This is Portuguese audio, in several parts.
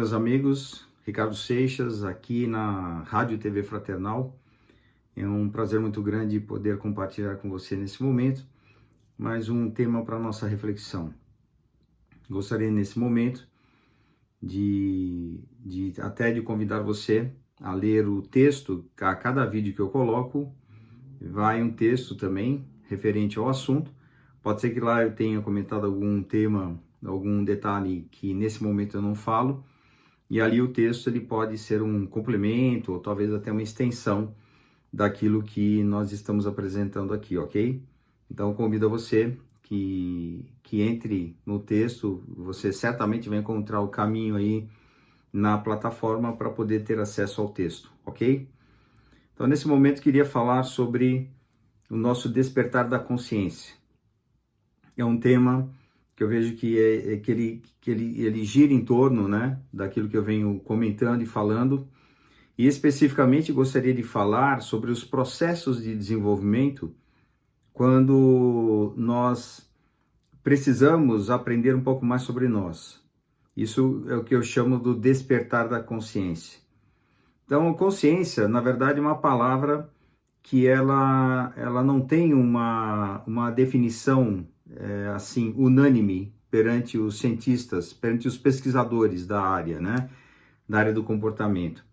meus amigos. Ricardo Seixas, aqui na Rádio TV Fraternal. É um prazer muito grande poder compartilhar com você nesse momento mais um tema para nossa reflexão. Gostaria nesse momento de convidar você a ler o texto. A cada vídeo que eu coloco vai um texto também referente ao assunto. Pode ser que lá eu tenha comentado algum tema, algum detalhe que nesse momento eu não falo, e ali o texto ele pode ser um complemento ou talvez até uma extensão daquilo que nós estamos apresentando aqui, ok? Então eu convido a você que entre no texto. Você certamente vai encontrar o caminho aí na plataforma para poder ter acesso ao texto, ok? Então nesse momento queria falar sobre o nosso despertar da consciência. É um tema que eu vejo que ele gira em torno, né, daquilo que eu venho comentando e falando, e especificamente gostaria de falar sobre os processos de desenvolvimento quando nós precisamos aprender um pouco mais sobre nós. Isso é o que eu chamo do despertar da consciência. Então, consciência, na verdade, é uma palavra que ela não tem uma definição assim, unânime perante os cientistas, perante os pesquisadores da área, né? Da área do comportamento.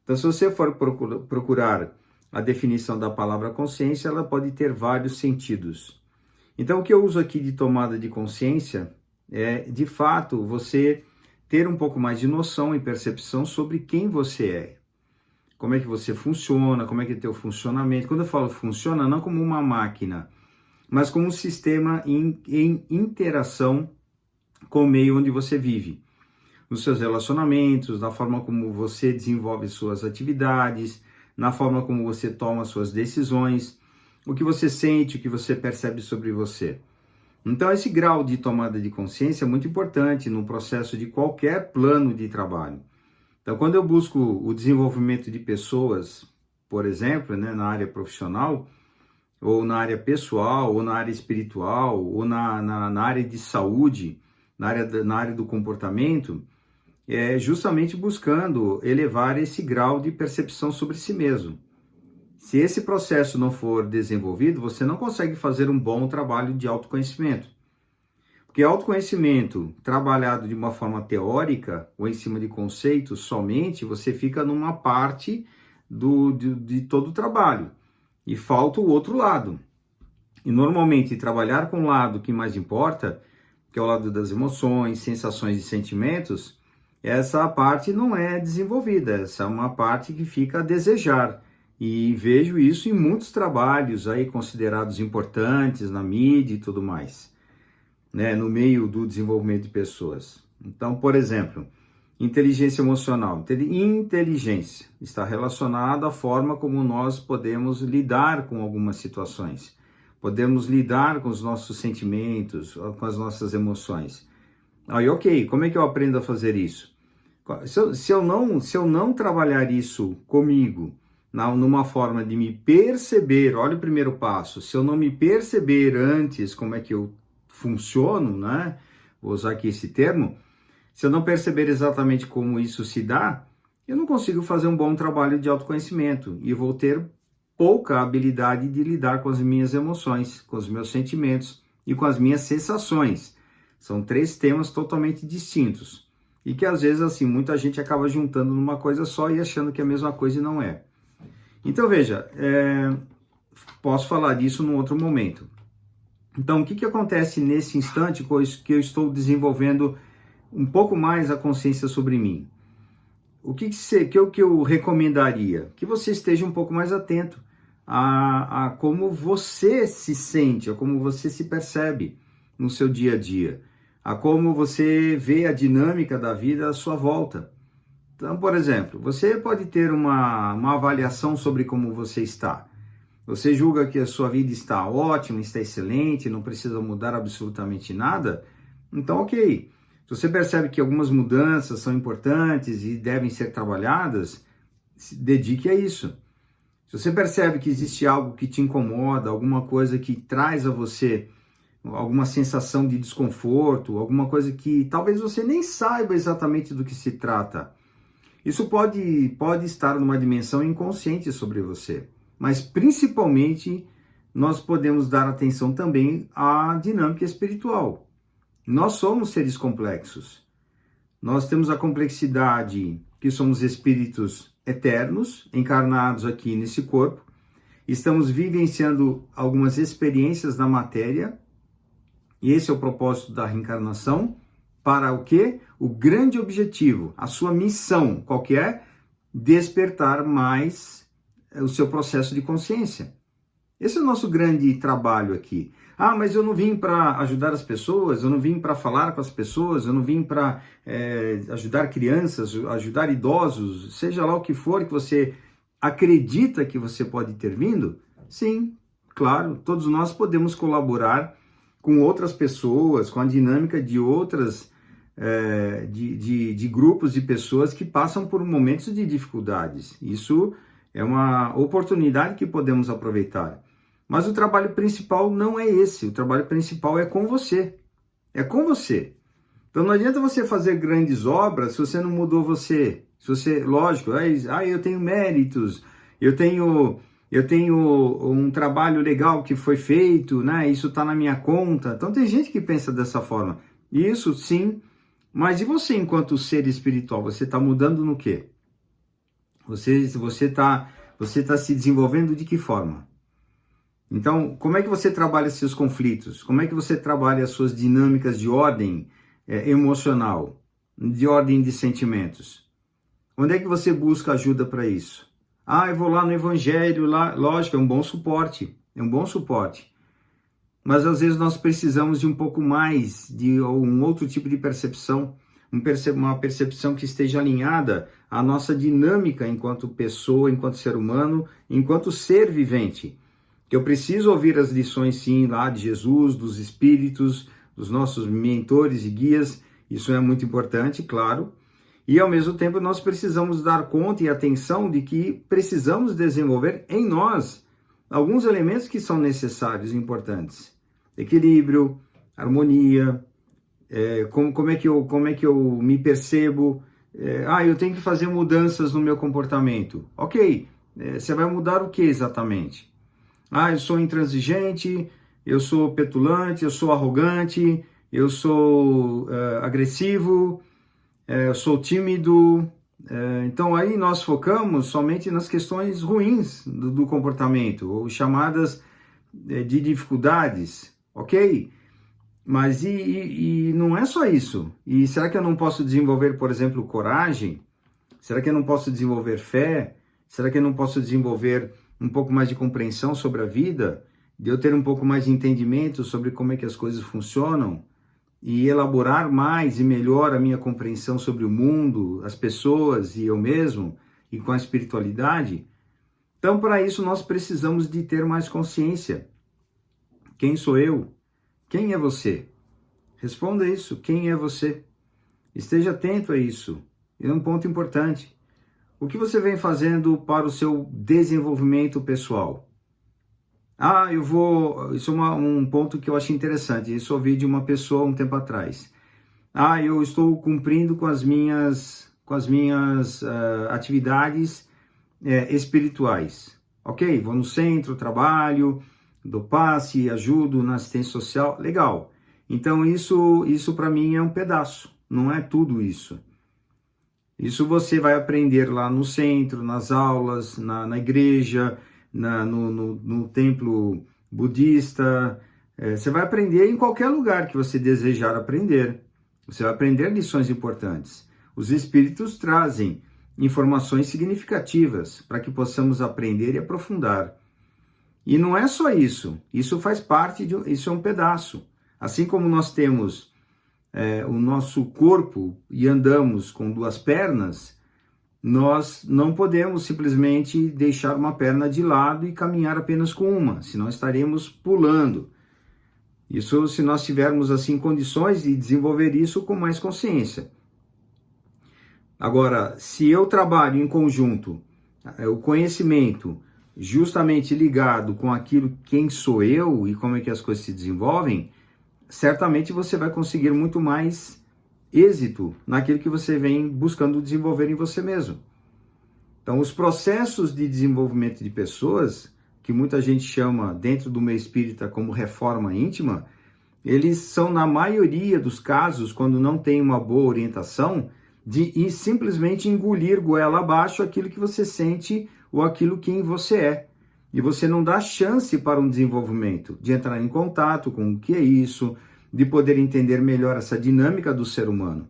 Então, se você for procurar a definição da palavra consciência, ela pode ter vários sentidos. Então, o que eu uso aqui de tomada de consciência é, de fato, você ter um pouco mais de noção e percepção sobre quem você é. Como é que você funciona, como é que é o teu funcionamento. Quando eu falo funciona, não como uma máquina, mas como um sistema em interação com o meio onde você vive. Nos seus relacionamentos, na forma como você desenvolve suas atividades, na forma como você toma suas decisões, o que você sente, o que você percebe sobre você. Então, esse grau de tomada de consciência é muito importante no processo de qualquer plano de trabalho. Então, quando eu busco o desenvolvimento de pessoas, por exemplo, né, na área profissional, ou na área pessoal, ou na área espiritual, ou na área de saúde, na área do comportamento, é justamente buscando elevar esse grau de percepção sobre si mesmo. Se esse processo não for desenvolvido, você não consegue fazer um bom trabalho de autoconhecimento. Porque autoconhecimento trabalhado de uma forma teórica ou em cima de conceitos somente, você fica numa parte de todo o trabalho e falta o outro lado. E normalmente trabalhar com o lado que mais importa, que é o lado das emoções, sensações e sentimentos, essa parte não é desenvolvida, essa é uma parte que fica a desejar. E vejo isso em muitos trabalhos aí considerados importantes na mídia e tudo mais, né, no meio do desenvolvimento de pessoas. Então, por exemplo, inteligência emocional. Inteligência está relacionada à forma como nós podemos lidar com algumas situações. Podemos lidar com os nossos sentimentos, com as nossas emoções. Aí, ok, como é que eu aprendo a fazer isso? Se eu não trabalhar isso comigo, numa forma de me perceber, olha o primeiro passo, se eu não me perceber antes como é que eu funciono, né? Vou usar aqui esse termo. Se eu não perceber exatamente como isso se dá, eu não consigo fazer um bom trabalho de autoconhecimento e vou ter pouca habilidade de lidar com as minhas emoções, com os meus sentimentos e com as minhas sensações. São três temas totalmente distintos e que às vezes assim muita gente acaba juntando numa coisa só e achando que é a mesma coisa e não é. Então veja, posso falar disso num outro momento. Então o que acontece nesse instante que eu estou desenvolvendo um pouco mais a consciência sobre mim? O que eu recomendaria? Que você esteja um pouco mais atento a como você se sente, a como você se percebe no seu dia a dia, a como você vê a dinâmica da vida à sua volta. Então, por exemplo, você pode ter uma avaliação sobre como você está. Você julga que a sua vida está ótima, está excelente, não precisa mudar absolutamente nada? Então, ok. Se você percebe que algumas mudanças são importantes e devem ser trabalhadas, se dedique a isso. Se você percebe que existe algo que te incomoda, alguma coisa que traz a você alguma sensação de desconforto, alguma coisa que talvez você nem saiba exatamente do que se trata. Isso pode estar numa dimensão inconsciente sobre você, mas principalmente nós podemos dar atenção também à dinâmica espiritual. Nós somos seres complexos. Nós temos a complexidade que somos espíritos eternos, encarnados aqui nesse corpo. Estamos vivenciando algumas experiências na matéria, e esse é o propósito da reencarnação. Para o quê? O grande objetivo, a sua missão, qual que é? Despertar mais o seu processo de consciência. Esse é o nosso grande trabalho aqui. Ah, mas eu não vim para ajudar as pessoas, eu não vim para falar com as pessoas, eu não vim para ajudar crianças, ajudar idosos, seja lá o que for que você acredita que você pode ter vindo. Sim, claro, todos nós podemos colaborar com outras pessoas, com a dinâmica de outras, de grupos de pessoas que passam por momentos de dificuldades. Isso é uma oportunidade que podemos aproveitar. Mas o trabalho principal não é esse. O trabalho principal é com você. É com você. Então não adianta você fazer grandes obras se você não mudou você. Se você, lógico, eu tenho méritos, eu tenho um trabalho legal que foi feito, né? Isso está na minha conta. Então tem gente que pensa dessa forma. Isso sim, mas e você enquanto ser espiritual? Você está mudando no quê? Você está se desenvolvendo de que forma? Então, como é que você trabalha seus conflitos? Como é que você trabalha as suas dinâmicas de ordem emocional, de ordem de sentimentos? Onde é que você busca ajuda para isso? Ah, eu vou lá no Evangelho, lá, lógico, é um bom suporte, Mas às vezes nós precisamos de um pouco mais, de um outro tipo de percepção, uma percepção que esteja alinhada à nossa dinâmica enquanto pessoa, enquanto ser humano, enquanto ser vivente. Que eu preciso ouvir as lições, sim, lá de Jesus, dos Espíritos, dos nossos mentores e guias, isso é muito importante, claro. E, ao mesmo tempo, nós precisamos dar conta e atenção de que precisamos desenvolver em nós alguns elementos que são necessários e importantes. Equilíbrio, harmonia, como é que eu me percebo. Eu tenho que fazer mudanças no meu comportamento. Ok, você vai mudar o que exatamente? Eu sou intransigente, eu sou petulante, eu sou arrogante, eu sou agressivo, eu sou tímido. Então aí nós focamos somente nas questões ruins do comportamento, ou chamadas de dificuldades, ok? Mas e não é só isso. E será que eu não posso desenvolver, por exemplo, coragem? Será que eu não posso desenvolver fé? Será que eu não posso desenvolver um pouco mais de compreensão sobre a vida, de eu ter um pouco mais de entendimento sobre como é que as coisas funcionam e elaborar mais e melhor a minha compreensão sobre o mundo, as pessoas e eu mesmo, e com a espiritualidade? Então, para isso, nós precisamos de ter mais consciência. Quem sou eu? Quem é você? Responda isso. Quem é você? Esteja atento a isso. É um ponto importante. O que você vem fazendo para o seu desenvolvimento pessoal? Isso é um ponto que eu achei interessante. Isso eu ouvi de uma pessoa um tempo atrás. Eu estou cumprindo com as minhas atividades espirituais. Ok, vou no centro, trabalho, dou passe, ajudo na assistência social. Legal. Então isso para mim é um pedaço, não é tudo isso. Isso você vai aprender lá no centro, nas aulas, na igreja, no templo budista. Você vai aprender em qualquer lugar que você desejar aprender. Você vai aprender lições importantes. Os espíritos trazem informações significativas para que possamos aprender e aprofundar. E não é só isso. Isso faz parte isso é um pedaço. Assim como nós temos o nosso corpo e andamos com duas pernas, nós não podemos simplesmente deixar uma perna de lado e caminhar apenas com uma, senão estaremos pulando. Isso se nós tivermos assim condições de desenvolver isso com mais consciência. Agora, se eu trabalho em conjunto, o conhecimento justamente ligado com aquilo quem sou eu e como é que as coisas se desenvolvem, certamente você vai conseguir muito mais êxito naquilo que você vem buscando desenvolver em você mesmo. Então, os processos de desenvolvimento de pessoas, que muita gente chama dentro do meio espírita como reforma íntima, eles são, na maioria dos casos, quando não tem uma boa orientação, de ir simplesmente engolir goela abaixo aquilo que você sente ou aquilo que você é. E você não dá chance para um desenvolvimento, de entrar em contato com o que é isso, de poder entender melhor essa dinâmica do ser humano.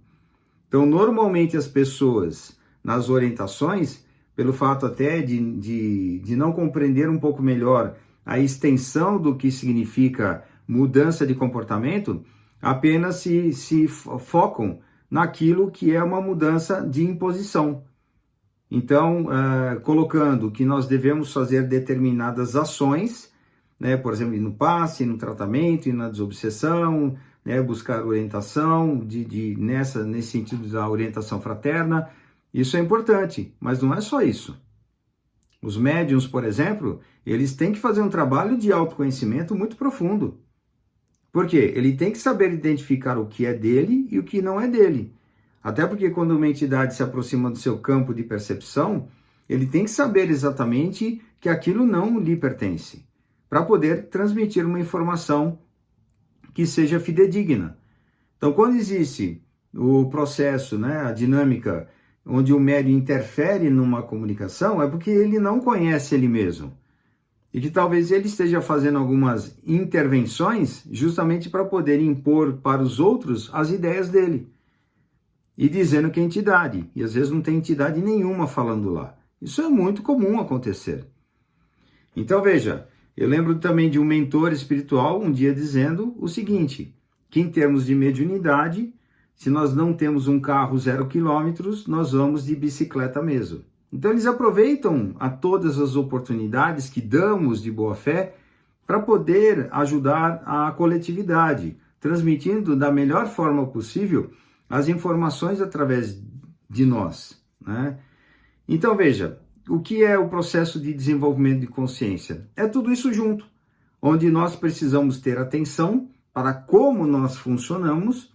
Então, normalmente as pessoas, nas orientações, pelo fato até de não compreender um pouco melhor a extensão do que significa mudança de comportamento, apenas se focam naquilo que é uma mudança de imposição. Então, colocando que nós devemos fazer determinadas ações, né, por exemplo, no passe, no tratamento, na desobsessão, né, buscar orientação, nesse sentido da orientação fraterna. Isso é importante, mas não é só isso. Os médiuns, por exemplo, eles têm que fazer um trabalho de autoconhecimento muito profundo. Por quê? Ele tem que saber identificar o que é dele e o que não é dele. Até porque quando uma entidade se aproxima do seu campo de percepção, ele tem que saber exatamente que aquilo não lhe pertence, para poder transmitir uma informação que seja fidedigna. Então, quando existe o processo, né, a dinâmica, onde o médium interfere numa comunicação, é porque ele não conhece ele mesmo. E que talvez ele esteja fazendo algumas intervenções justamente para poder impor para os outros as ideias dele. E dizendo que é entidade. E às vezes não tem entidade nenhuma falando lá. Isso é muito comum acontecer. Então veja, eu lembro também de um mentor espiritual um dia dizendo o seguinte, que em termos de mediunidade, se nós não temos um carro 0 quilômetros, nós vamos de bicicleta mesmo. Então eles aproveitam a todas as oportunidades que damos de boa fé para poder ajudar a coletividade, transmitindo da melhor forma possível as informações através de nós, né? Então veja, o que é o processo de desenvolvimento de consciência? É tudo isso junto, onde nós precisamos ter atenção para como nós funcionamos,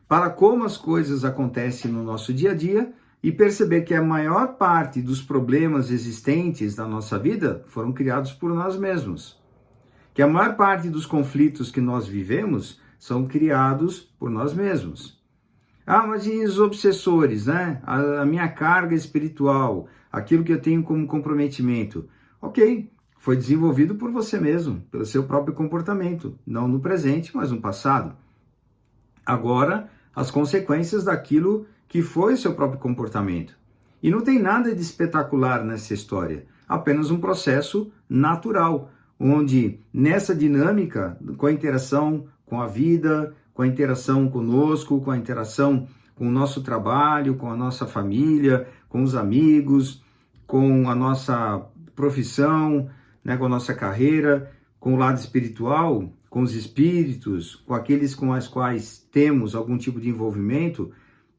para como as coisas acontecem no nosso dia a dia, e perceber que a maior parte dos problemas existentes na nossa vida foram criados por nós mesmos. Que a maior parte dos conflitos que nós vivemos são criados por nós mesmos. Ah, mas e os obsessores, né? A minha carga espiritual, aquilo que eu tenho como comprometimento. Ok, foi desenvolvido por você mesmo, pelo seu próprio comportamento, não no presente, mas no passado. Agora, as consequências daquilo que foi o seu próprio comportamento. E não tem nada de espetacular nessa história, apenas um processo natural, onde nessa dinâmica, com a interação com a vida, com a interação conosco, com a interação com o nosso trabalho, com a nossa família, com os amigos, com a nossa profissão, né, com a nossa carreira, com o lado espiritual, com os espíritos, com aqueles com os quais temos algum tipo de envolvimento,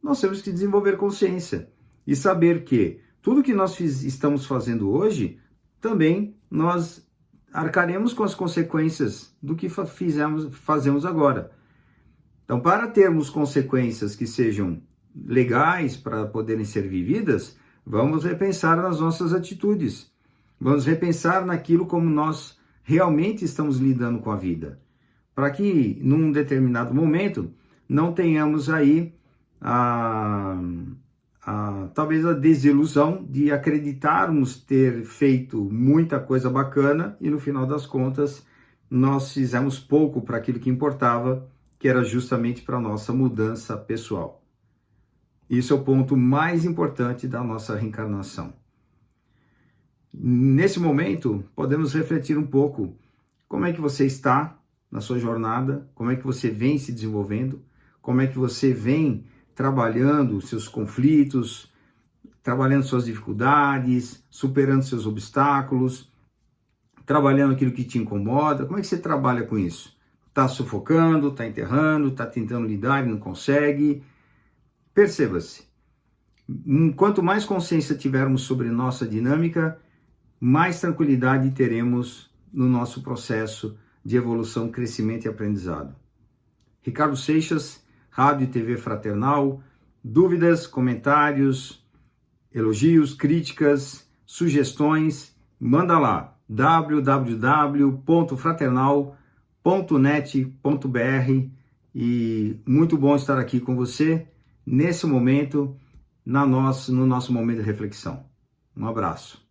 nós temos que desenvolver consciência e saber que tudo que nós estamos fazendo hoje, também nós arcaremos com as consequências do que fazemos agora. Então, para termos consequências que sejam legais para poderem ser vividas, vamos repensar nas nossas atitudes, vamos repensar naquilo como nós realmente estamos lidando com a vida, para que num determinado momento não tenhamos aí talvez a desilusão de acreditarmos ter feito muita coisa bacana e no final das contas nós fizemos pouco para aquilo que importava, que era justamente para a nossa mudança pessoal. Isso é o ponto mais importante da nossa reencarnação. Nesse momento, podemos refletir um pouco como é que você está na sua jornada, como é que você vem se desenvolvendo, como é que você vem trabalhando seus conflitos, trabalhando suas dificuldades, superando seus obstáculos, trabalhando aquilo que te incomoda. Como é que você trabalha com isso? Está sufocando, está enterrando, está tentando lidar e não consegue? Perceba-se. Quanto mais consciência tivermos sobre nossa dinâmica, mais tranquilidade teremos no nosso processo de evolução, crescimento e aprendizado. Ricardo Seixas, Rádio e TV Fraternal. Dúvidas, comentários, elogios, críticas, sugestões, manda lá, www.fraternal.net.br, e muito bom estar aqui com você nesse momento, no nosso momento de reflexão. Um abraço.